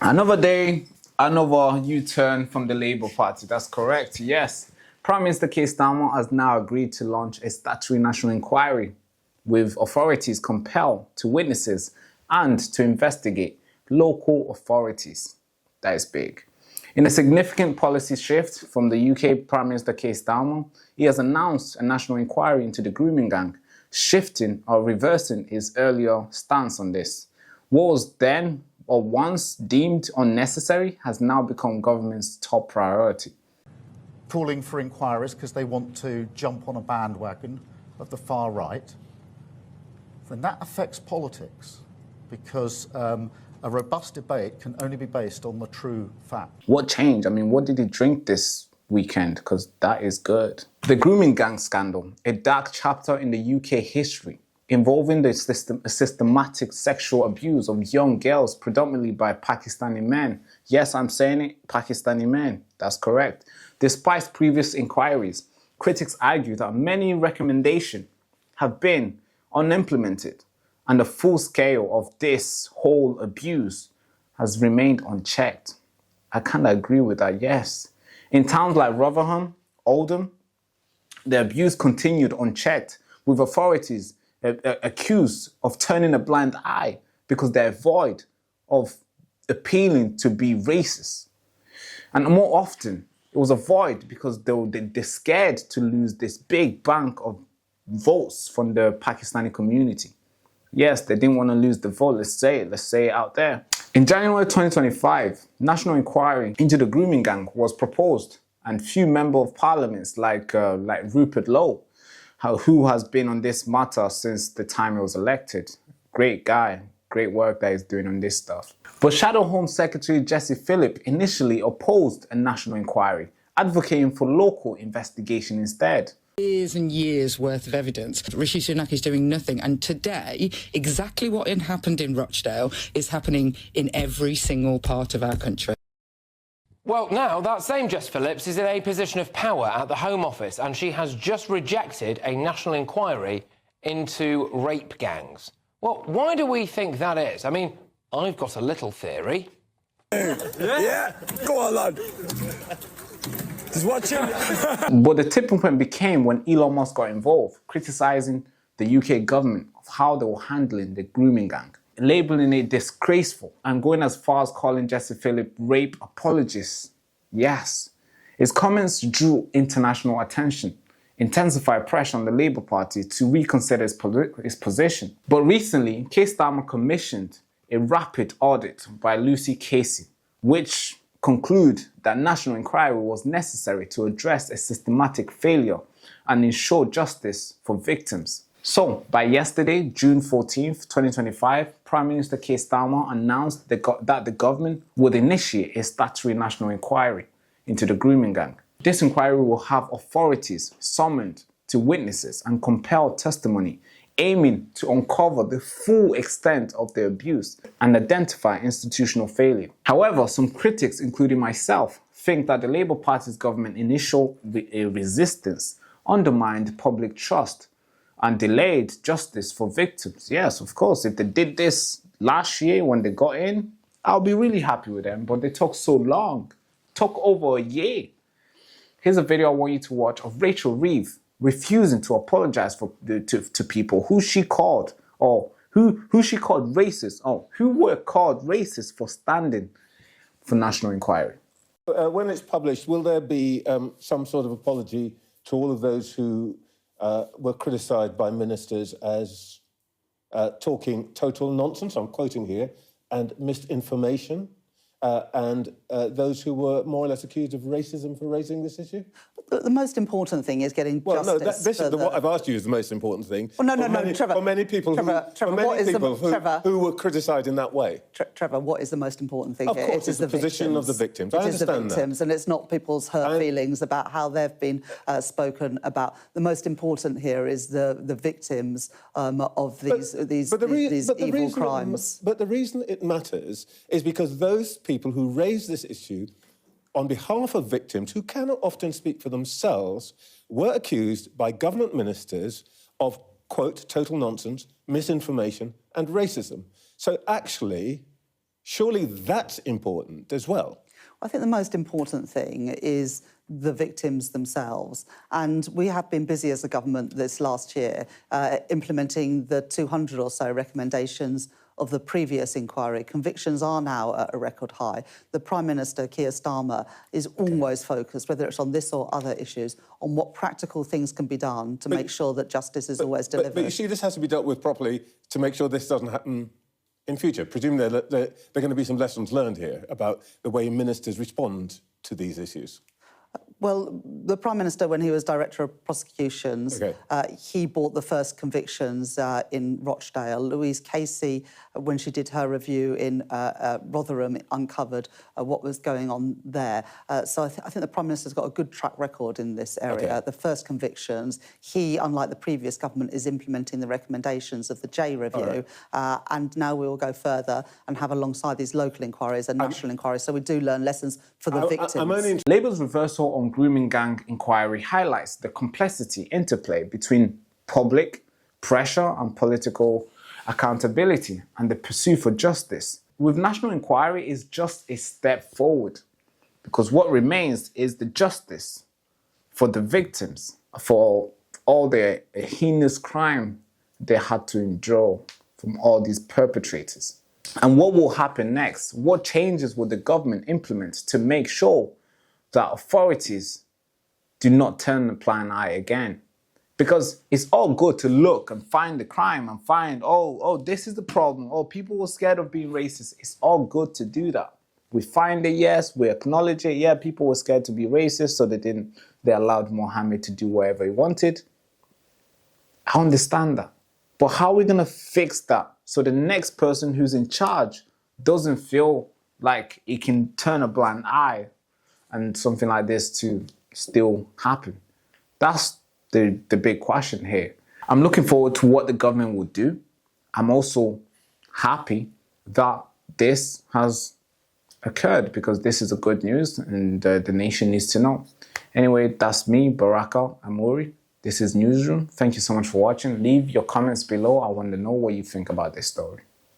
Another day, another U-turn from the Labour Party. That's correct, yes. Prime Minister Keir Starmer has now agreed to launch a statutory national inquiry with authorities compelled to witnesses and to investigate local authorities. That is big. In a significant policy shift from the UK Prime Minister Keir Starmer, he has announced a national inquiry into the grooming gang, shifting or reversing his earlier stance on this. What was then or once deemed unnecessary has now become government's top priority. Calling for inquiries because they want to jump on a bandwagon of the far right, then that affects politics because a robust debate can only be based on the true fact. What changed? I mean, what did he drink this weekend? Because that is good. The grooming gang scandal, a dark chapter in the UK history, involving the systematic sexual abuse of young girls, predominantly by Pakistani men. Yes, I'm saying it, Pakistani men. That's correct. Despite previous inquiries, critics argue that many recommendations have been unimplemented, and the full scale of this whole abuse has remained unchecked. I kind of agree with that, yes. In towns like Rotherham, Oldham, the abuse continued unchecked, with authorities accused of turning a blind eye because they're void of appealing to be racist. And more often, it was a void because they're scared to lose this big bank of votes from the Pakistani community. Yes, they didn't want to lose the vote, let's say it out there. In January 2025, national inquiry into the grooming gang was proposed, and few member of parliaments like Rupert Lowe, who has been on this matter since the time he was elected. Great guy, great work that he's doing on this stuff. But Shadow Home Secretary Jesse Phillip initially opposed a national inquiry, advocating for local investigation instead. Years and years worth of evidence. Rishi Sunak is doing nothing, and today exactly what happened in Rochdale is happening in every single part of our country. Well, now that same Jess Phillips is in a position of power at the Home Office, and she has just rejected a national inquiry into rape gangs. Well, why do we think that is? I mean, I've got a little theory. Yeah, go on, lad. Just watch him. But the tipping point became when Elon Musk got involved, criticizing the UK government of how they were handling the grooming gang, labeling it disgraceful and going as far as calling Jesse Phillips rape apologist. Yes. His comments drew international attention, intensified pressure on the Labour Party to reconsider his position. But recently, Keir Starmer commissioned a rapid audit by Lucy Casey, which conclude that national inquiry was necessary to address a systematic failure and ensure justice for victims. So, by yesterday, June 14th, 2025, Prime Minister Keir Starmer announced that the government would initiate a statutory national inquiry into the grooming gang. This inquiry will have authorities summoned to witnesses and compel testimony, aiming to uncover the full extent of the abuse and identify institutional failure. However, some critics, including myself, think that the Labour Party's government initial resistance undermined public trust and delayed justice for victims. Yes, of course, if they did this last year when they got in, I'll be really happy with them, but they took so long. Took over a year. Here's a video I want you to watch of Rachel Reeves refusing to apologize to people who she called racist, who were called racist for standing for national inquiry. When it's published, will there be some sort of apology to all of those who were criticised by ministers as talking total nonsense, I'm quoting here, and misinformation, and those who were more or less accused of racism for raising this issue? The most important thing is getting justice. Well, no, this is what I've asked you is the most important thing. Well, no, Trevor. For many people who were criticised in that way. Trevor, what is the most important thing of here? Of course, it's the position of the victims. I understand that. It is the victims, and it's not people's hurt feelings about how they've been spoken about. The most important here is the victims of these evil crimes. But the reason it matters is because those people who raise this issue on behalf of victims who cannot often speak for themselves, were accused by government ministers of, quote, total nonsense, misinformation and racism. So actually, Surely that's important as well. I think the most important thing is the victims themselves. And we have been busy as a government this last year implementing the 200 or so recommendations of the previous inquiry. Convictions are now at a record high. The Prime Minister, Keir Starmer, is always focused, whether it's on this or other issues, on what practical things can be done to make sure that justice is always delivered. But you see, this has to be dealt with properly to make sure this doesn't happen in future. Presumably there are going to be some lessons learned here about the way ministers respond to these issues. Well, the Prime Minister, when he was Director of Prosecutions, he brought the first convictions in Rochdale. Louise Casey, when she did her review in Rotherham, uncovered what was going on there. So I think the Prime Minister's got a good track record in this area. The first convictions, he, unlike the previous government, is implementing the recommendations of the J review. And now we will go further and have alongside these local inquiries and national inquiries. So we do learn lessons for the victims. Labour's reversal on grooming gang inquiry highlights the complexity interplay between public pressure and political accountability and the pursuit for justice. With national inquiry is just a step forward, because what remains is the justice for the victims, for all the heinous crime they had to endure from all these perpetrators. And what will happen next? What changes will the government implement to make sure that authorities do not turn a blind eye again? Because it's all good to look and find the crime and find, oh, this is the problem. Oh, people were scared of being racist. It's all good to do that. We find it, yes, we acknowledge it. Yeah, people were scared to be racist, so they allowed Mohammed to do whatever he wanted. I understand that. But how are we going to fix that so the next person who's in charge doesn't feel like he can turn a blind eye and something like this to still happen? That's the big question here. I'm looking forward to what the government will do. I'm also happy that this has occurred, because this is a good news and the nation needs to know. Anyway, that's me, Baraka Amori. This is Newsroom. Thank you so much for watching. Leave your comments below. I want to know what you think about this story.